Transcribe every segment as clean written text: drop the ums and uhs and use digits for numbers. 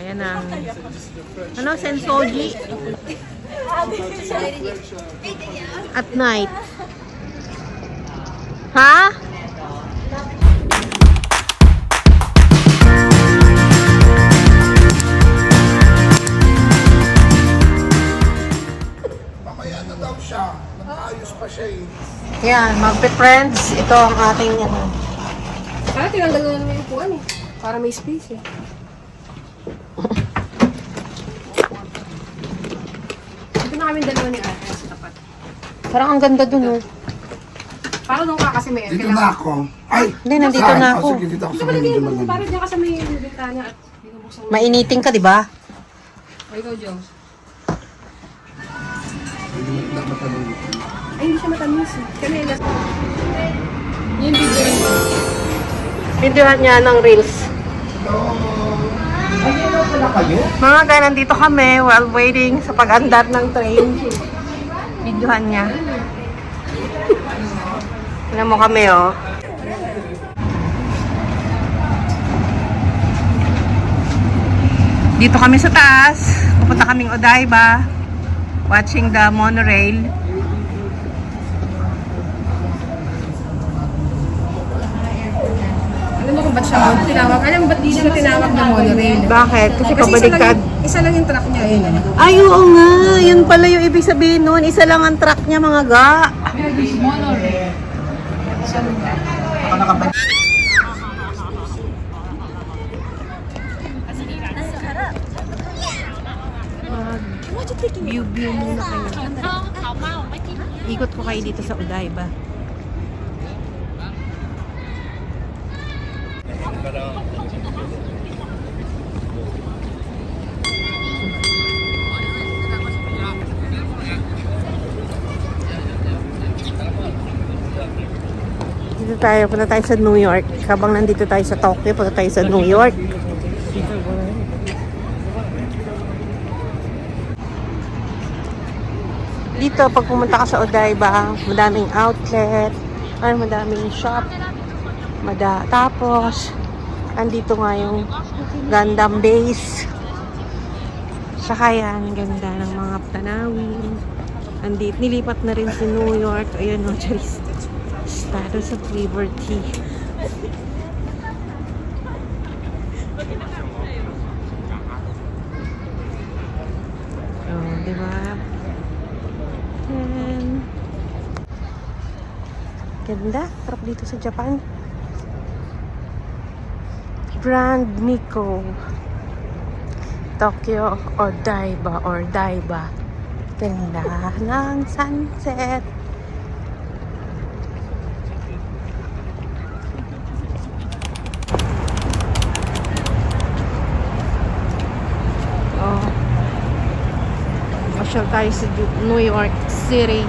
Ayan ang, ano, Sensoji. At night. Ha? Mamaya na daw siya. Nag-aayos pa siya eh. Yan, magpe-friends. Ito ang ating, ano. Para tinanggal na naman yung upuan eh. Para may space eh. Ito na kami dalawa ni Ate sa tapat. Parang ang ganda dun, oh. Para doon ka kasi may Dito na ako. Ay! Hindi, nandito na ako. Sige, dito ako Ito sa pala medyo dito. malamig. Para diyan ka sa may bintana at binubuksan mo. Mainiting ka, di ba? Ay, go, Jones. Hindi matanong dito. Ay, hindi siya matamis eh. Kanila. Yung video rin. Videohan niya ng reels. Ano pala kayo? Mga guys, nandito kami while waiting sa pag-andar ng train. Videohan niya. Tignan mo kami, oh. Dito kami sa taas. Pupunta kaming Odaiba. Watching the monorail. Alam mo kung ba't siya tinawag? Alam mo ba't di siya tinawag na monorail? Bakit? Kasi Kasi pabaliktad. isa lang yung truck niya. Ayun. Ay, oo nga. Yun pala yung ibig sabihin nun. Isa lang ang truck niya, mga ga. Monorail. View muna kayo. Ikot ko kayo dito sa Odaiba. Dito tayo, punta tayo sa New York. Habang nandito tayo sa Tokyo, punta tayo sa New York. Dito, pag pumunta ka sa Odaiba, madaming outlet, madaming shop. Tapos, andito nga yung Gundam base. Saka yan, ganda ng mga tanawin. Andito, nilipat na rin sa New York. Ayan o, status of liberty. Oh, diba? Ganda. Sarap dito sa Japan. Grand Miko. Tokyo Odaiba or Daiba. Ganda ng sunset. Oh. Masyal tayo sa New York City.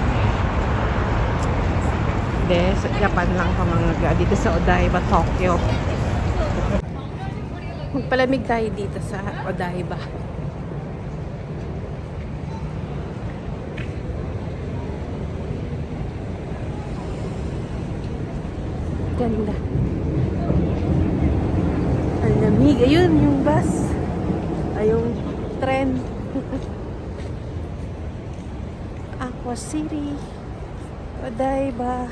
Hindi, sa Japan lang pamangga. Dito sa Odaiba, Tokyo. Magpalamig tayo dito sa Odaiba. Ganda. Ang lamig. Ayun, yung bus. Ay, yung tren. Aqua City. Odaiba.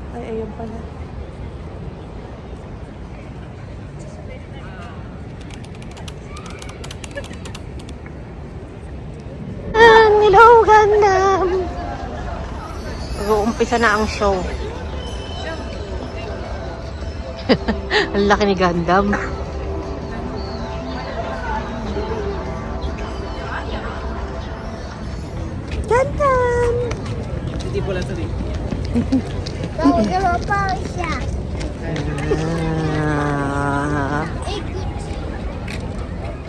Ay, ayun pala. Hello, Gundam! Mag-uumpisa na ang show. Ang laki ni Gundam. Gundam! Hindi po lang sa rin.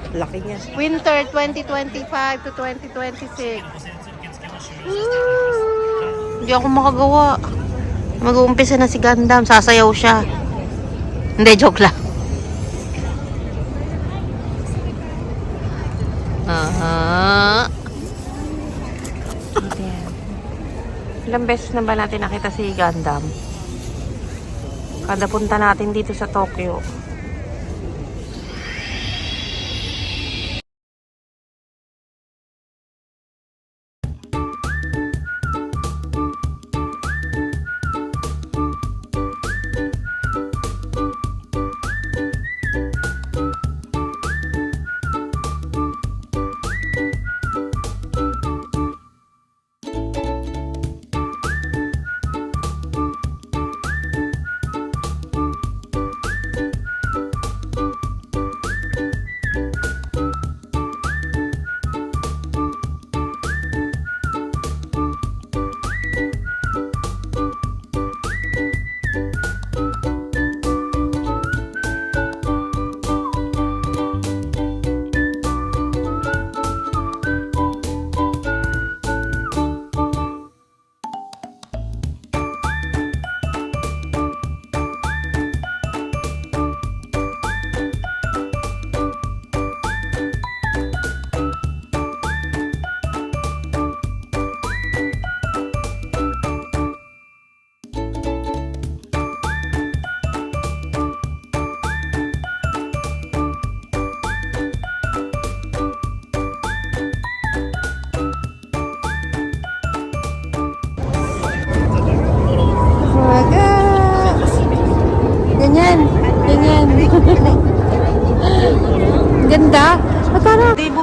Laki niya. Winter 2025 to 2026. Hindi ako makagawa. Mag-uumpisa na si Gundam. Sasayaw siya. Hindi, joke lang. Ilang beses na ba natin nakita si Gundam? Kada punta natin dito sa Tokyo.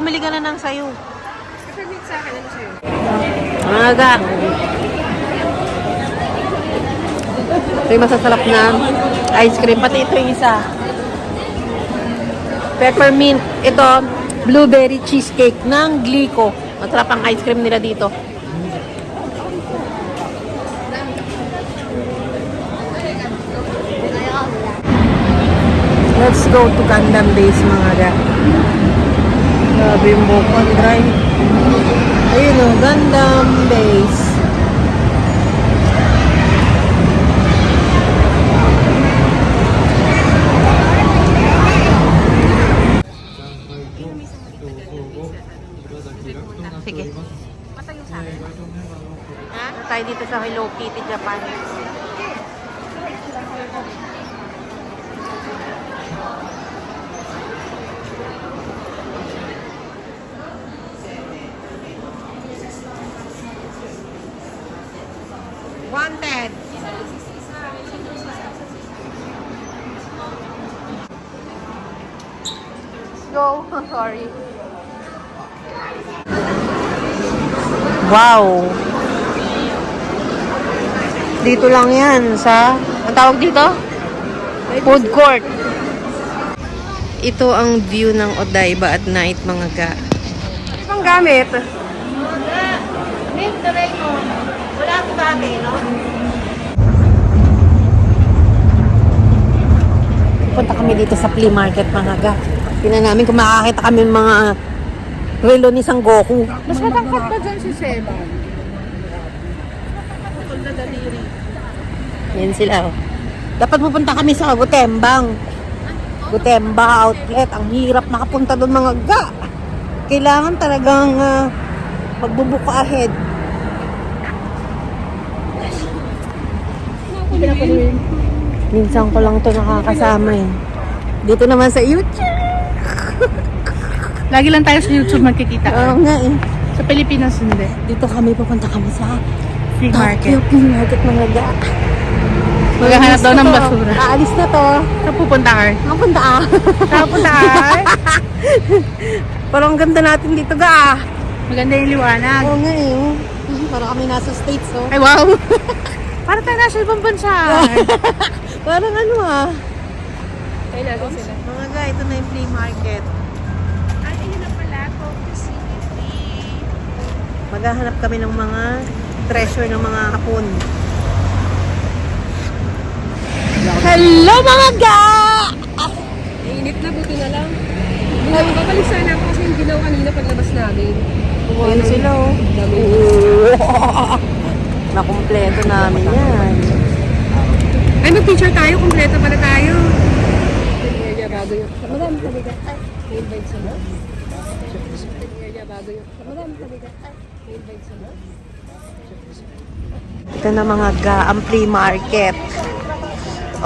bumili ka na ng sayo. Permit sa akin, ano sa'yo? Mga ga. Ito yung masasarap na ice cream. Pati ito yung isa. Peppermint. Ito, blueberry cheesecake ng Glico. Masarap ang ice cream nila dito. Let's go to Gundam Base, mga ga. Grabe yung Bokon Drive. Ayun o, Gundam Base. Sige. Matayo sa akin. Ha? Tayo dito sa Hello Kitty, Japan. Wanted. Go. Sorry. Wow. Dito lang yan sa, ang tawag dito? Food court. Ito ang view ng Odaiba at night, mga ga. Pang gamit. Wala akong bagay, no? Punta kami dito sa flea market, mga ga. Tingnan namin kung makakita kami ng mga relo ni Sangoku. Mas matangkat pa dyan si Seba. Yan sila, oh. Dapat pupunta kami sa Gotembang. Gotemba outlet. Ang hirap makapunta doon, mga ga. Kailangan talagang magbubook ahead. Minsan ko lang to nakakasama eh. Dito naman sa YouTube. Lagi lang tayo sa YouTube magkikita. Oo nga eh. Sa Pilipinas hindi. Dito pupunta kami sa Free Tokyo market. Flea Market, mga ga. Maghahanap daw ng to. basura. Aalis na to. Saan pupunta ka? Mapunta ah. Saan pupunta ka? Parang ang ganda natin dito, ga. Maganda yung liwanag. Oo nga eh. Parang kami nasa States, oh. Ay wow! Para tayo nasa ibang bansa. Parang ano ah. Ay, natin sila. Mga ga, ito na yung flea market. Ay, yun na pala. Focus City. Maghahanap kami ng mga treasure ng mga hapon. Hello, mga ga! Init na, buti na lang. Babalik sana ako kasi yung ginaw kanina paglabas namin. Ayan sila, oh. Nakumpleto namin yan. Ay, mag-picture tayo. Kompleto pala tayo. Area bago yun. Madam, tabigat. Ay, may-invite sila. Area bago yun. Madam, tabigat. Ay, may-invite sila. Ito na, mga ga, ang flea market.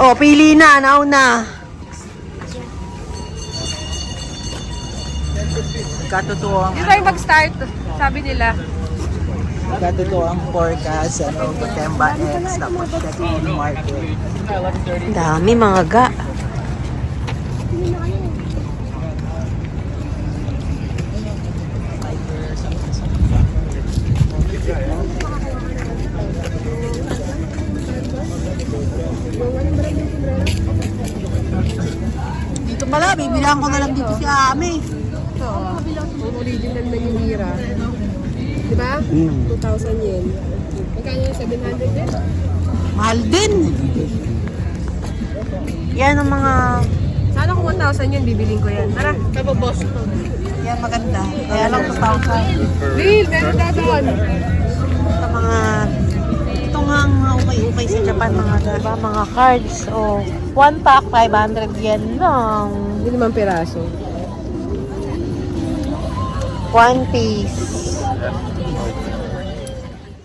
Oh, pili na, nauna. Katutuo ang, Dito tayo mag-start. Sabi nila. katutuo ang forecast, Gotemba X, tapos check-in market. Dami, mga ga. Dito pala, bibilang ko na lang dito si Ami. Ito, ang original na yung lira. Diba? 2,000 yen. Magkano yung 700 din? Mahal din. Yan ang mga, Sana kung 1,000 yun, bibiling ko yan. Tara, tabo boss. yan maganda. Kaya lang 2,000. Bill, meron na doon. Sa mga, ito nga ang mga ukay-ukay sa Japan, mga diba, mga cards. O, 1 pack, 500 yen lang. Hindi naman piraso. 1 piece.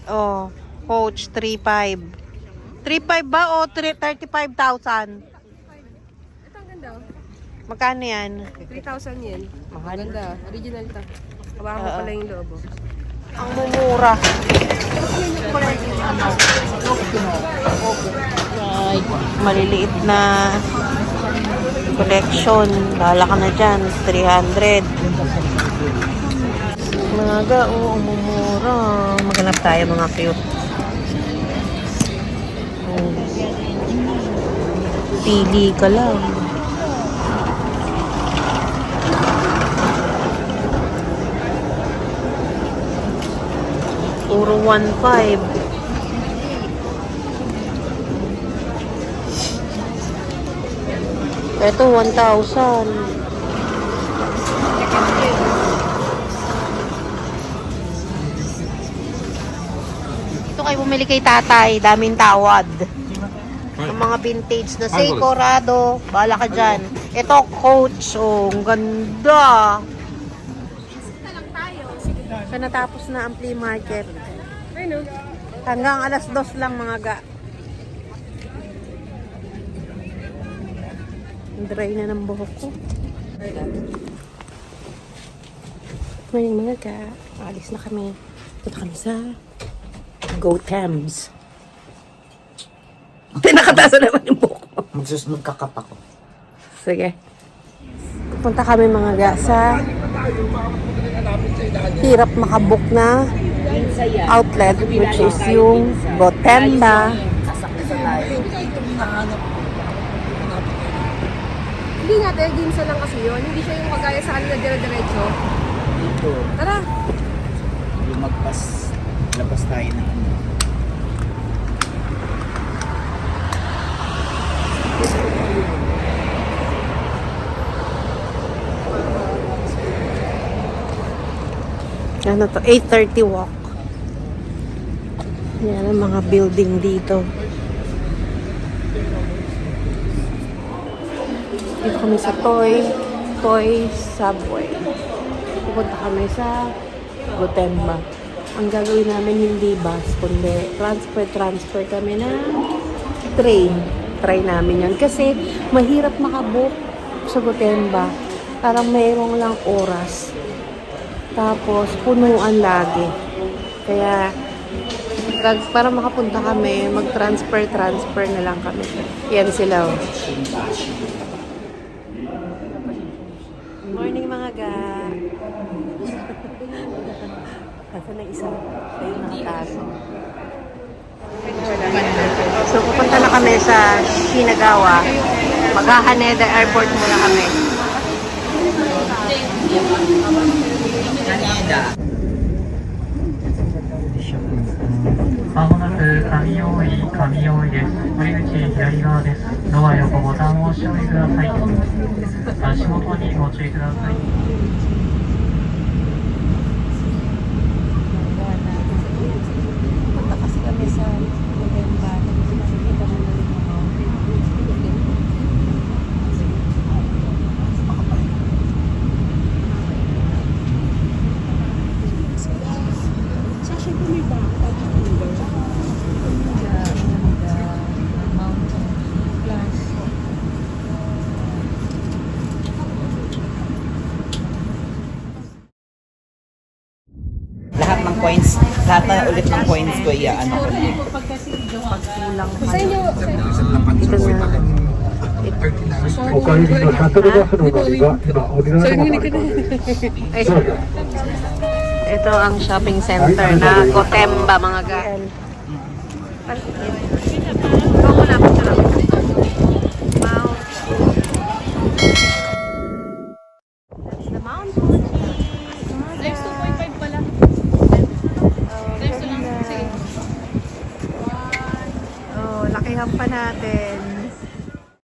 Oh, coach, 3.5. 3.5 ba o 35,000? Ito ang ganda. Magkano yan? 3,000 yen. Mahal. Ganda. Original ito. Hawakan mo pala yung loob. Ang mumura. Maliliit na collection. Dala ka na dyan. 300. Mga ga, oo, umumura. Maghanap tayo mga cute. Oh. Pili ka lang. Puro 1.5. Ito 1,000. Ito kayo bumili kay tatay, daming tawad. Ang mga vintage na Seiko, Rado, bala ka dyan. Ito, Coach, oh, ang ganda. So, natapos na ang flea market. Ayun, no? Hanggang alas 2 lang mga ga. Dry na ng buhok ko. Ngayon mga ga, alis na kami. Punta kami sa Go Thames. Pinakataas na naman yung buhok ko. Magkakap ako. Sige. Punta kami mga ga sa hirap makabook na outlet which is yung Gotemba. Hindi nga, dahil ginsa lang kasi yun. Hindi siya yung kagaya sa kanila dire-diretso. Dito. Tara! Lumagpas. Labas tayo ng ano. Ano to? 8:30 walk. Yan ang mga building dito. Dito kami sa Toy Subway. Pupunta kami sa Gotemba. Ang gagawin namin hindi bus, kundi transfer kami ng train. Try namin yan. Kasi mahirap makabook sa Gotemba. Parang mayroong lang oras. Tapos, punuan lagi. Kaya, para makapunta kami, mag-transfer na lang kami. Yan sila. Oh. Morning mga ga. Kasi na isa. Ayun nakataso. So, pupunta na kami sa Shinagawa. Mag-Haneda Airport muna kami. Kanina. まもなく上大井です。降り口左側です。ドア横ボタンを押しておいてください。足元にご注意ください。 Punta kasi kami sa Gotemba. Nakikita mo na rin mga Lahat ng coins, lahat na ulit ng coins ko, ano ko na. kulang pa. Sa inyo, Ito na. お帰りのシャトルバスの乗りが今降りられなくなります。 Ay, ito ang shopping center na Gotemba mga ga. Ito mo na. Mount. That's the Mount Fuji. times 2.5 pala. Times 2 lang. Sige. Oh, lakihan pa natin.